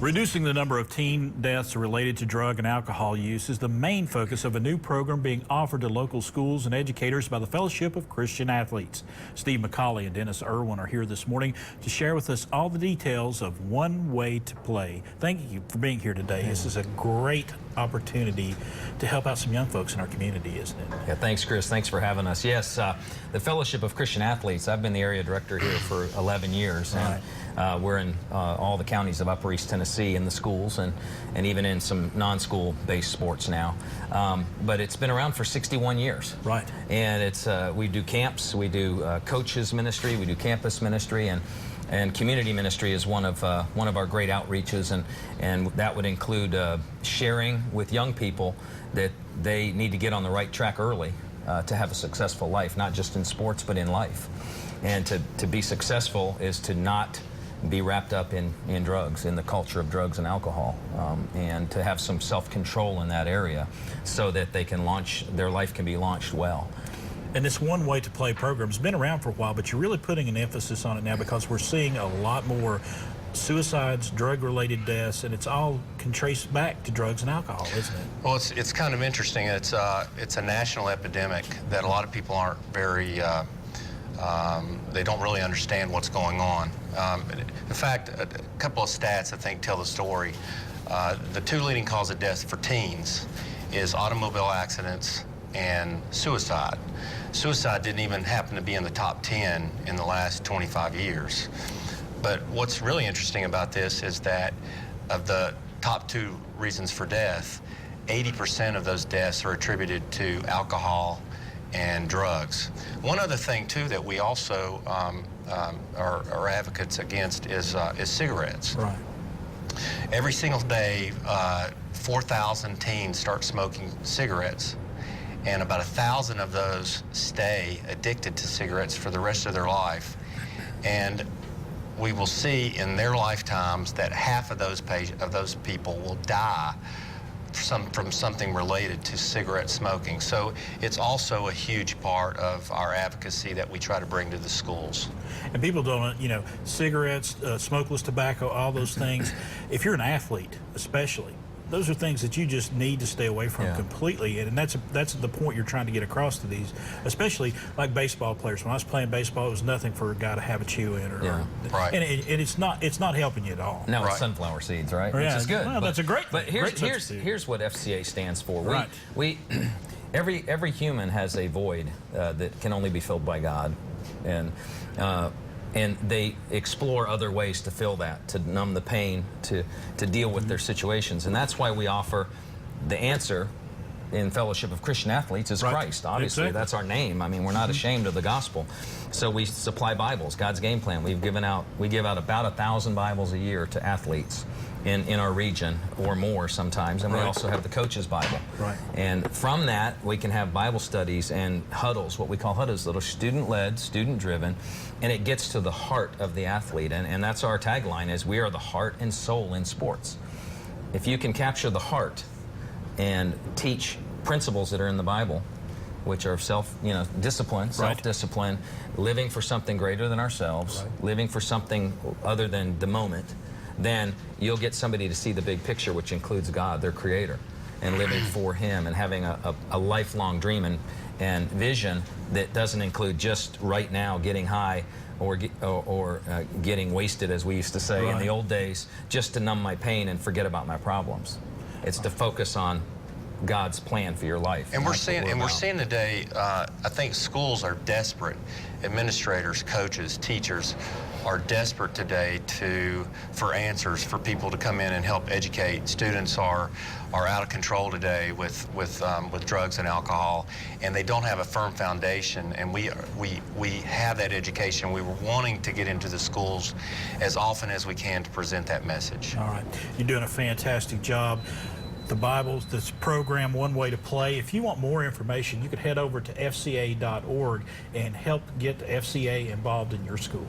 Reducing the number of teen deaths related to drug and alcohol use is the main focus of a new program being offered to local schools and educators by the Fellowship of Christian Athletes. Steve McAuley and Dennis Irwin are here this morning to share with us all the details of Way To Play. Thank you for being here today. This is a great opportunity to help out some young folks in our community, isn't it? Yeah, thanks, Chris. Thanks for having us. Yes, the Fellowship of Christian Athletes, I've been the area director here for 11 years. Right. And we're in all the counties of Upper East Tennessee in the schools and even in some non-school based sports now. But it's been around for 61 years. Right. And it's we do camps, we do coaches ministry, we do campus ministry, and community ministry is one of our great outreaches, and that would include sharing with young people that they need to get on the right track early to have a successful life, not just in sports but in life. And to be successful is to not be wrapped up in drugs, in the culture of drugs and alcohol, and to have some self-control in that area so that they can their life can be launched well. And this Way To Play program has been around for a while, but you're really putting an emphasis on it now because we're seeing a lot more suicides, drug-related deaths, and it's all can trace back to drugs and alcohol, isn't it? Well, it's kind of interesting. It's a national epidemic that a lot of people aren't very they don't really understand what's going on. In fact, a couple of stats I think tell the story. The two leading causes of death for teens is automobile accidents and suicide. Suicide didn't even happen to be in the top 10 in the last 25 years. But what's really interesting about this is that of the top two reasons for death, 80% of those deaths are attributed to alcohol and drugs. One other thing too that we also are advocates against is cigarettes. Right. Every single day, 4,000 teens start smoking cigarettes, and about 1,000 of those stay addicted to cigarettes for the rest of their life. And we will see in their lifetimes that half of those people will die from something related to cigarette smoking. So it's also a huge part of our advocacy that we try to bring to the schools. And people don't, cigarettes, smokeless tobacco, all those things. If you're an athlete, especially, those are things that you just need to stay away from completely, and that's the point you're trying to get across to these, especially like baseball players. When I was playing baseball, it was nothing for a guy to have a chew in, right. And it's not helping you at all. Now it's sunflower seeds, right? Yeah, which is good. Well, that's a great. But here's what FCA stands for. Every human has a void that can only be filled by God, and they explore other ways to fill that, to numb the pain, to deal with their situations. And that's why we offer the answer in Fellowship of Christian Athletes is Christ. Obviously, that's our name. I mean, we're not ashamed of the gospel. So we supply Bibles, God's game plan. We give out about 1,000 Bibles a year to athletes in our region, or more sometimes, and we also have the Coach's Bible. Right. And from that, we can have Bible studies and huddles, what we call huddles, that are student-led, student-driven, and it gets to the heart of the athlete. And that's our tagline, is we are the heart and soul in sports. If you can capture the heart and teach principles that are in the Bible, which are discipline, self-discipline, living for something greater than ourselves, living for something other than the moment, then you'll get somebody to see the big picture, which includes God, their creator, and living for him and having a lifelong dream and vision that doesn't include just right now getting high or getting wasted, as we used to say in the old days, just to numb my pain and forget about my problems. It's to focus on God's plan for your life. And we're seeing today, I think schools are desperate. Administrators, coaches, teachers are desperate today for answers, for people to come in and help educate. Students are out of control today with drugs and alcohol, and they don't have a firm foundation. And we have that education. We were wanting to get into the schools as often as we can to present that message. All right, you're doing a fantastic job. The Bibles, this program, Way To Play. If you want more information, you can head over to fca.org and help get the FCA involved in your school.